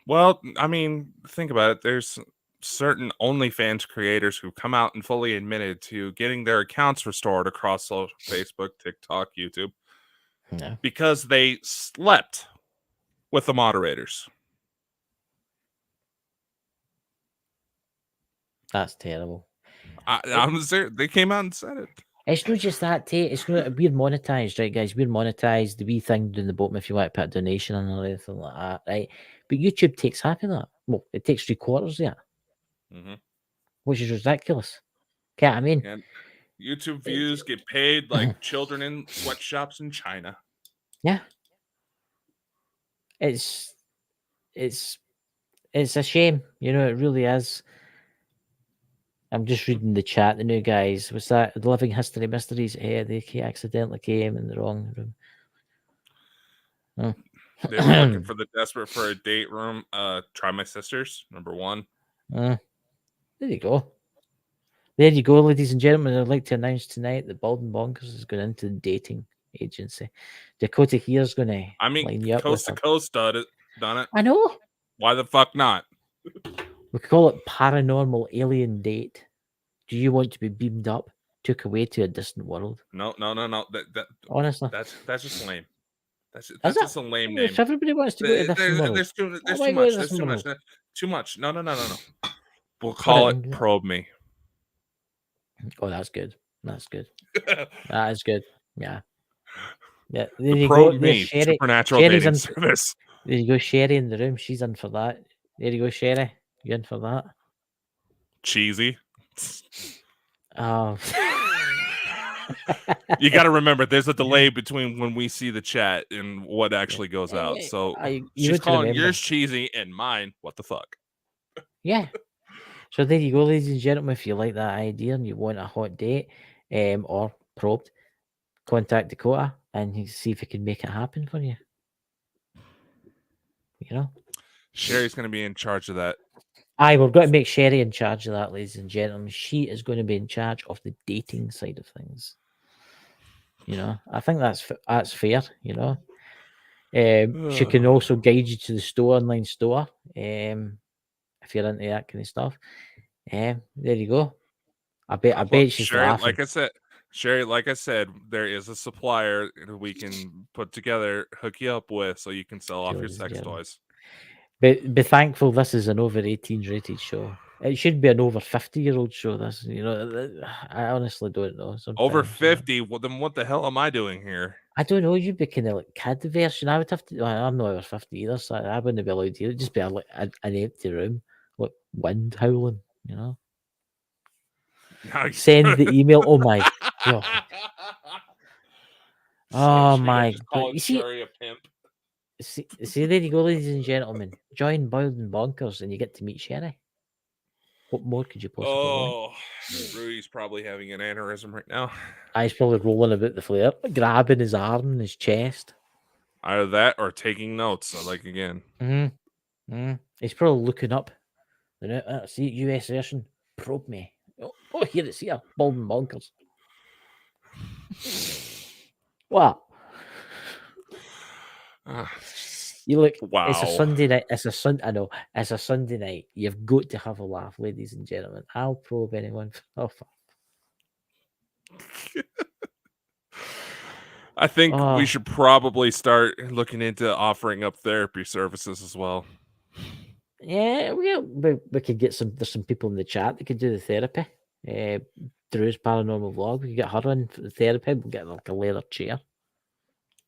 Well, I mean, think about it. There's certain OnlyFans creators who come out and fully admitted to getting their accounts restored across Facebook, TikTok, YouTube, because they slept with the moderators. That's terrible. I'm serious. They came out and said it. It's not just that, it's not, we're monetized, right, guys? We're monetized. The wee thing down the bottom if you want to put a donation in or anything like that, right? But YouTube takes half of that. Well, it takes 3/4 of that, which is ridiculous. Okay, I mean, and YouTube views get paid like children in sweatshops in China. Yeah, it's a shame, you know. It really is. I'm just reading the chat. The new guys, was that the Living History Mysteries? Yeah, they accidentally came in the wrong room. Oh. They were looking for the Desperate for a Date room. Try My Sisters, #1. There you go. There you go, ladies and gentlemen. I'd like to announce tonight that Bald Bonkers is going into the dating agency. Dakota here's going to. I mean, line you up Coast to Coast done it. I know. Why the fuck not? We could call it Paranormal Alien Date. Do you want to be beamed up, took away to a distant world? No. That honestly, that's just lame. That's just a lame name. If everybody wants to go to a different world, there's too much. Too much. No. We'll call it Probe Me. Oh, that's good. That's good. That is good. Yeah. There you Probe go. Me. Supernatural dating service. There you go, Sherry in the room. She's in for that. There you go, Sherry. You in for that? Cheesy. Oh. You got to remember, there's a delay between when we see the chat and what actually goes out. So she's calling yours cheesy and mine, what the fuck? Yeah. So there you go, ladies and gentlemen. If you like that idea and you want a hot date or probed, contact Dakota and see if he can make it happen for you. You know? Sherry's going to be in charge of that. Aye, we're going to make Sherry in charge of that, ladies and gentlemen. She is going to be in charge of the dating side of things. You know, I think that's fair. You know, she can also guide you to the online store. If you're into that kind of stuff. There you go. I bet she's Sherry, laughing. like I said, there is a supplier that we can put together, hook you up with, so you can sell off your Ladies and sex gentlemen. toys. But be thankful this is an over 18 rated show. It should be an over 50-year-old show. This, you know, I honestly don't know. Over Sometimes, you know. 50? Well, then what the hell am I doing here? I don't know. You'd be kind of like kid version. I would have to. I'm not over 50 either, so I wouldn't be allowed to. It'd just be like an empty room, like wind howling. You know. Now you- Send the email. Oh my god. Oh Sherry, my just god. calling You see, Sherry a pimp. see, there you go, ladies and gentlemen. Join Boiled and Bonkers, and you get to meet Sherry. What more could you possibly want? Oh, Rudy's probably having an aneurysm right now. He's probably rolling about the flare, grabbing his arm and his chest. Either that or taking notes. Like again. He's probably looking up. See, US version, probe me. Oh, here it's here, Boiled and Bonkers. What? You look. Wow. It's a Sunday night. I know. It's a Sunday night. You've got to have a laugh, ladies and gentlemen. I'll probe anyone. Oh, fuck. I think we should probably start looking into offering up therapy services as well. Yeah, we could get some. There's some people in the chat that could do the therapy. Drew's paranormal vlog. We could get her in for the therapy. We'll get like a leather chair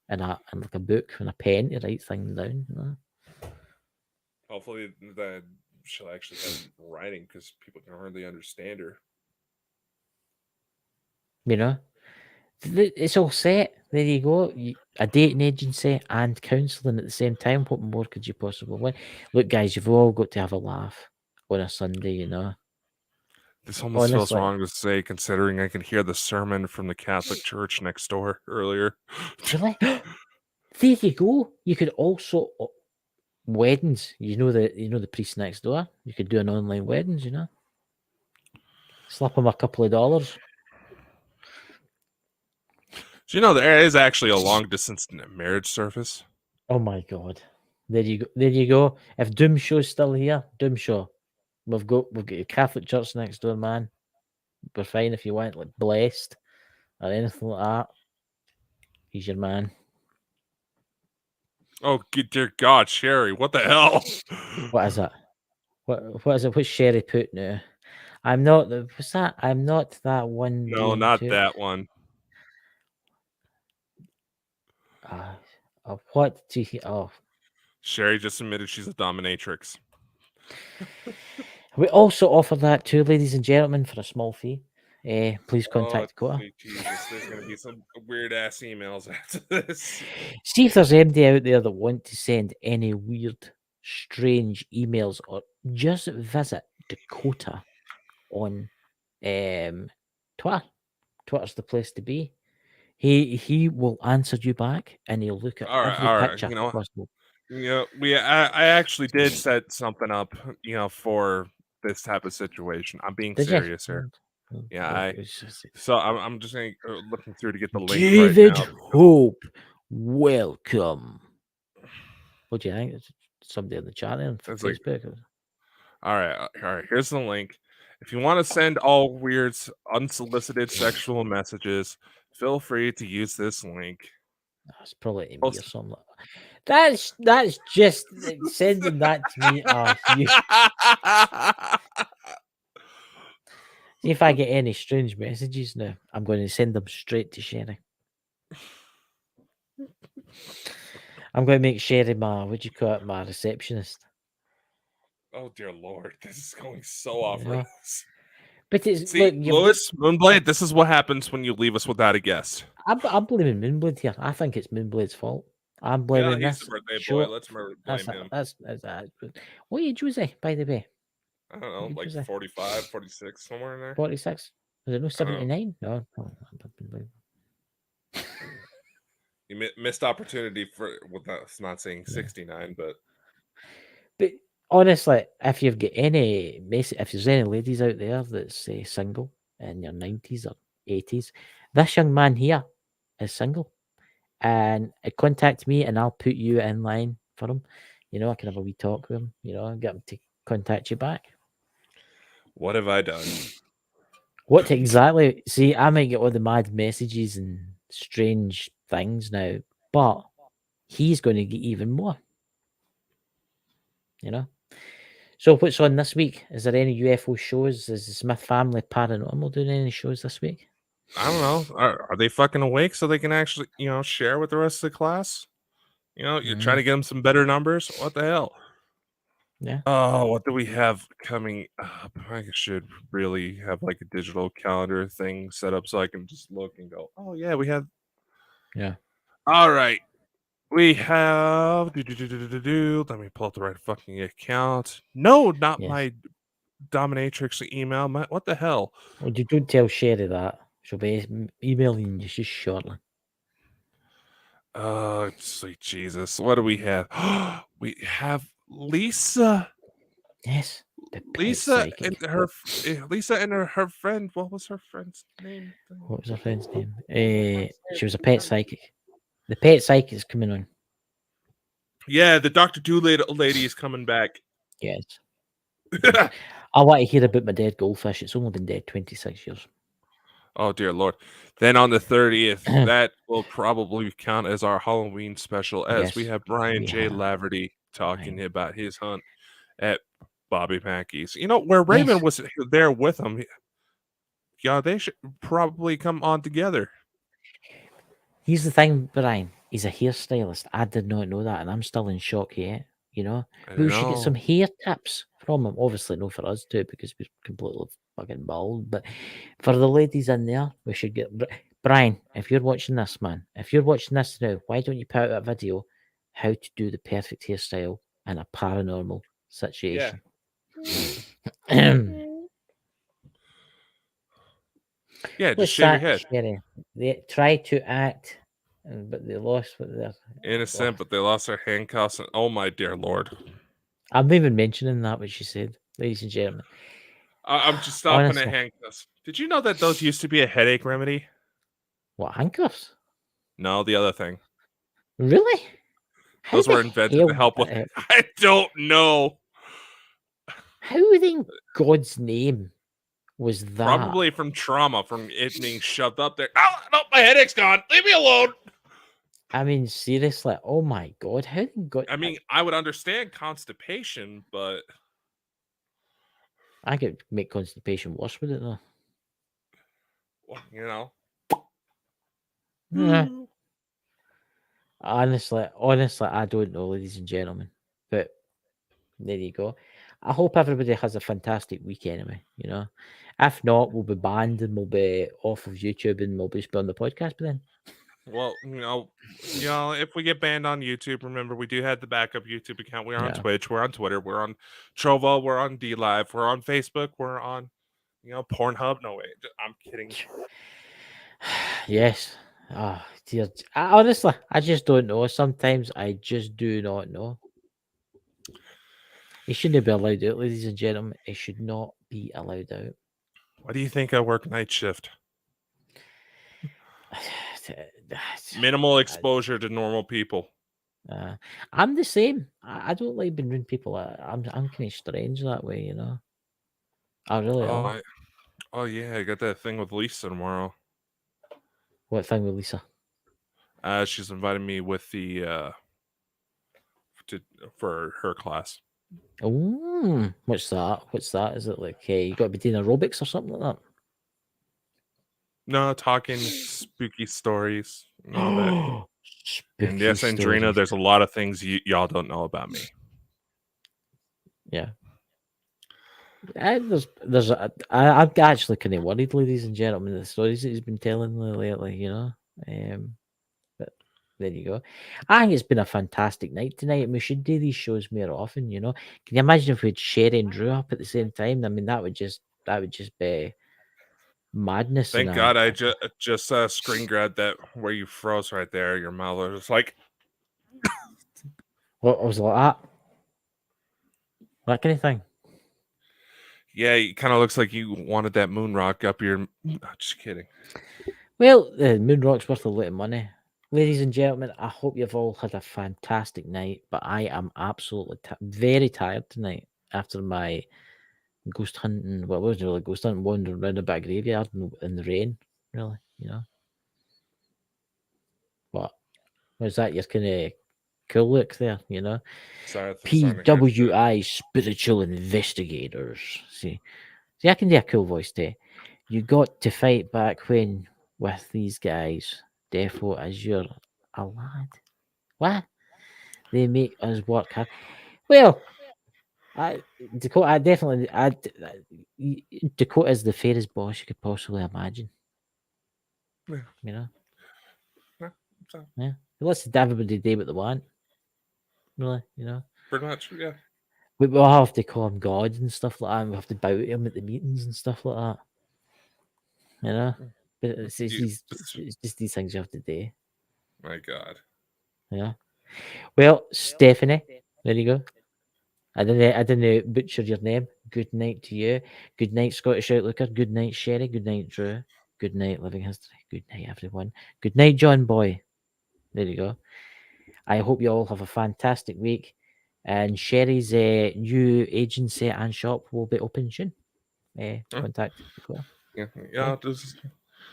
and like a book and a pen to write things down. You know? Hopefully that she'll actually have writing because people can hardly understand her. You know, it's all set. There you go. A dating agency and counselling at the same time. What more could you possibly want? Look, guys, you've all got to have a laugh on a Sunday. You know. This almost feels Honestly. wrong to say, considering I could hear the sermon from the Catholic Church next door earlier. Really? There you go. You could also weddings. You know the priest next door. You could do an online weddings. You know, slap him a couple of dollars. Do you know there is actually a long distance marriage service? Oh my god! There you go. There you go. If Doom Show's still here, Doom Show, we've got your Catholic Church next door, man. We're fine if you want like blessed or anything like that. He's your man. Oh, dear God, Sherry, what the hell? What is it? What is it? What's Sherry put now? I'm not. What's that? I'm not that one. No, not that one. What do you? Oh, Sherry just admitted she's a dominatrix. we also offer that too, ladies and gentlemen, for a small fee. Please contact Dakota. Sweet Jesus, there's going to be some weird ass emails after this. See if there's anybody out there that want to send any weird, strange emails or just visit Dakota on Twitter. Twitter's the place to be. He will answer you back and he'll look at every picture. You know, possible. I actually did set something up, for this type of situation. I'm being serious here. Yeah, I'm just looking through to get the link. David right now. Hope, welcome. What do you think? Somebody in the chat there on Facebook. All right. Here's the link. If you want to send all weird, unsolicited sexual messages, feel free to use this link. That's probably to me or something. That's just sending that to me. See if I get any strange messages now, I'm going to send them straight to Sherry. I'm going to make Sherry my receptionist. Oh dear Lord, this is going so off rails. But it's Lewis, Moonblade, this is what happens when you leave us without a guest. I'm blaming Moonblade here. I think it's Moonblade's fault. I'm blaming he's this. the birthday boy. Let's blame him. That's what age was he, by the way? I don't know, like 45, 46, somewhere in there. 46? Was it no 79? No. You missed opportunity for, well, that's not saying 69, but honestly, if you've got any message, if there's any ladies out there that's single in your 90s or 80s, this young man here is single. And contact me and I'll put you in line for him. You know, I can have a wee talk with him, you know, and get him to contact you back. What have I done? What exactly? See, I might get all the mad messages and strange things now, but he's going to get even more. You know? So, what's on this week? Is there any UFO shows? Is the Smith Family Paranormal doing any shows this week? I don't know. Are they fucking awake so they can actually, share with the rest of the class? You're trying to get them some better numbers. What the hell? Yeah. Oh, what do we have coming up? I should really have like a digital calendar thing set up so I can just look and go, oh, yeah, we have. Yeah. All right. We have. Let me pull up the right fucking account. No, not Yes. my dominatrix email. What the hell? Well, you don't tell Sherry that. She'll be emailing you just shortly. Oh, sweet Jesus. What do we have? We have Lisa. Yes. The pet Lisa and psychic. her friend. What was her friend's name? What was her friend's name? She was a pet psychic. The pet psychic is coming on. Yeah, the Dr. Doolittle lady is coming back. Yes. I want to hear about my dead goldfish. It's only been dead 26 years. Oh, dear Lord. Then on the 30th, that will probably count as our Halloween special, as we Yes, have Brian we J. have. Laverty talking Right. about his hunt at Bobby Mackey's. Where Raymond was there with him. Yeah, they should probably come on together. Here's the thing, Brian. He's a hairstylist. I did not know that, and I'm still in shock yet. You know, I we should get some know. hair tips from him. Obviously, no for us too, because we're completely fucking bald. But for the ladies in there, we should get Brian. If you're watching this, man, if you're watching this now, why don't you put out a video how to do the perfect hairstyle in a paranormal situation? Yeah, just What's shave your that, head. Sherry? They try to act, but they lost what they're. Innocent, but they lost their handcuffs. And oh, my dear Lord. I'm not even mentioning that what she said, ladies and gentlemen. I'm just stopping at Honestly, handcuffs. Did you know that those used to be a headache remedy? what handcuffs? No, the other thing. Really? How Those the were invented hell? to help with. I don't know. How in God's name was that? Probably from trauma, from it being shoved up there. Oh, no, my headache's gone. Leave me alone. I mean, seriously. Oh my God! How in God? I mean, I would understand constipation, but I could make constipation worse with it though. you know. Yeah. Honestly, I don't know, ladies and gentlemen. But there you go. I hope everybody has a fantastic week anyway, you know. If not, we'll be banned and we'll be off of YouTube and we'll just be on the podcast by then. Well, if we get banned on YouTube, remember we do have the backup YouTube account. We're on Yeah. Twitch, we're on Twitter, we're on Trovo, we're on D Live, we're on Facebook, we're on Pornhub. No way, I'm kidding. Yes. Oh, dear. Honestly, I just don't know. Sometimes I just do not know. It shouldn't be allowed out, ladies and gentlemen. It should not be allowed out. Why do you think I work night shift? Minimal exposure to normal people. I'm the same. I don't like being around people. I'm kind of strange that way, you know. I really am. Oh yeah, I got that thing with Lisa tomorrow. What thing with Lisa? She's invited me with the for her class. Oh, what's that? What's that? Is it like you got to be doing aerobics or something like that? No, talking spooky stories and all that. Spooky And yes, Andrina, stories. there's a lot of things y'all don't know about me. Yeah. I'm actually kind of worried, ladies and gentlemen, the stories that he's been telling lately, you know. But there you go. I think it's been a fantastic night tonight, and we should do these shows more often, you know. Can you imagine if we had Sherry and Drew up at the same time? I mean, that would just be madness. Thank God I just screen grabbed that where you froze right there. Your mouth was like, What was like that? That kind of thing. Yeah, it kind of looks like you wanted that moon rock up your. Just kidding. Well, the moon rock's worth a lot of money. Ladies and gentlemen, I hope you've all had a fantastic night, but I am absolutely very tired tonight after my ghost hunting. Well, it wasn't really ghost hunting, wandering around a big graveyard in the rain, really, you know. What? Was that your kind of cool look there, you know? Sorry, that's starting to hurt. PWI spiritual investigators. See, I can do a cool voice too. You got to fight back when with these guys. Defo as you're a lad. What? They make us work hard. Well, Dakota, I definitely, Dakota is the fairest boss you could possibly imagine. Yeah. You know? Yeah, so Yeah. He lets everybody do what they want. Really, you know? pretty much, yeah. We'll have to call him God and stuff like that, and we'll have to bow to him at the meetings and stuff like that. You know? But it's just these things you have to do. My God. Yeah. Well, Stephanie, there you go. I didn't butcher your name. Good night to you. Good night, Scottish Outlooker. Good night, Sherry. Good night, Drew. Good night, Living History. Good night, everyone. Good night, John Boy. There you go. I hope you all have a fantastic week. And Sherry's new agency and shop will be open soon. Contact Dakota. Yeah. Just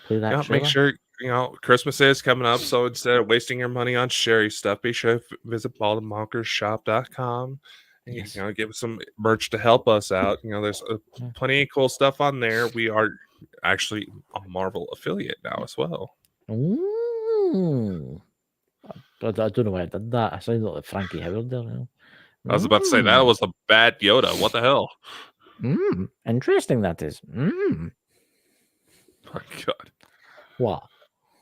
Play that make trailer. sure Christmas is coming up. So instead of wasting your money on Sherry stuff, be sure to visit BaldenBonkersShop.com and Yes. give us some merch to help us out. There's plenty of cool stuff on there. We are actually a Marvel affiliate now as well. Ooh. I don't know why I did that. I sounded like Frankie Howard there. You know? I was about to say that was a bad Yoda. What the hell? Interesting that is. My God. What?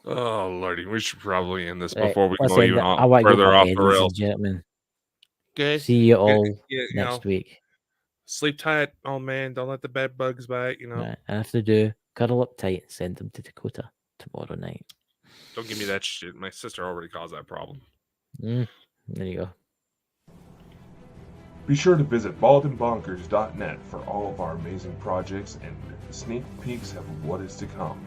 Oh Lordy, we should probably end this Right, before we let's go end even it. I want to go further to off bed, the ladies rails. and gentlemen. Okay. See you all Yeah, next week. Sleep tight, oh man. Don't let the bed bugs bite. Right, I have to do cuddle up tight and send them to Dakota tomorrow night. Don't give me that shit. My sister already caused that problem. There you go. Be sure to visit baldenbonkers.net for all of our amazing projects and sneak peeks of what is to come.